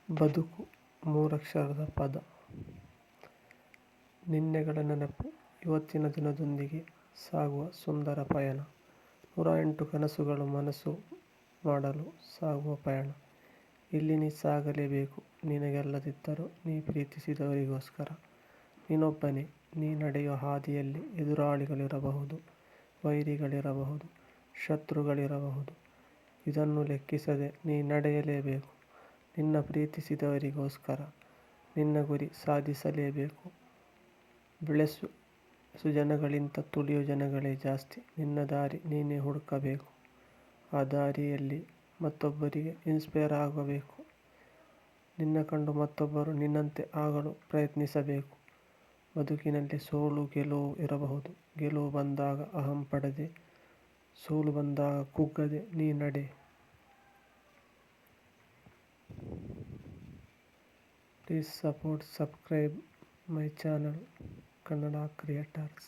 ಬದುಕು ಮೂರಕ್ಷರದ ಪದ. ನಿನ್ನೆಗಳ ನೆನಪು, ಇವತ್ತಿನ ದಿನದೊಂದಿಗೆ ಸಾಗುವ ಸುಂದರ ಪಯಣ. 108 ಕನಸುಗಳು ಮನಸ್ಸು ಮಾಡಲು ಸಾಗುವ ಪಯಣ. ಇಲ್ಲಿ ನೀ ಸಾಗಲೇಬೇಕು, ನಿನಗಲ್ಲದಿದ್ದರೂ ನೀ ಪ್ರೀತಿಸಿದವರಿಗೋಸ್ಕರ. ನೀನೊಬ್ಬನೇ, ನೀ ನಡೆಯುವ ಹಾದಿಯಲ್ಲಿ ಎದುರಾಳಿಗಳಿರಬಹುದು, ವೈರಿಗಳಿರಬಹುದು, ಶತ್ರುಗಳಿರಬಹುದು. ಇದನ್ನು ಲೆಕ್ಕಿಸದೆ ನೀ ನಡೆಯಲೇಬೇಕು, ನಿನ್ನ ಪ್ರೀತಿಸಿದವರಿಗೋಸ್ಕರ. ನಿನ್ನ ಗುರಿ ಸಾಧಿಸಲೇಬೇಕು. ಬೆಳೆಸು ಜನಗಳಿಂತ ತುಳಿಯೋ ಜನಗಳೇ ಜಾಸ್ತಿ. ನಿನ್ನ ದಾರಿ ನೀನೇ ಹುಡುಕಬೇಕು. ಆ ದಾರಿಯಲ್ಲಿ ಮತ್ತೊಬ್ಬರಿಗೆ ಇನ್ಸ್ಪೈರ್ ಆಗಬೇಕು. ನಿನ್ನ ಕಂಡು ಮತ್ತೊಬ್ಬರು ನಿನ್ನಂತೆ ಆಗಲು ಪ್ರಯತ್ನಿಸಬೇಕು. ಬದುಕಿನಲ್ಲಿ ಸೋಲು ಗೆಲುವು ಇರಬಹುದು. ಗೆಲುವು ಬಂದಾಗ ಅಹಂ ಪಡದೆ, ಸೋಲು ಬಂದಾಗ ಕುಗ್ಗದೆ ನೀ ನಡೆ. Please support, subscribe my channel, Kannada Creators.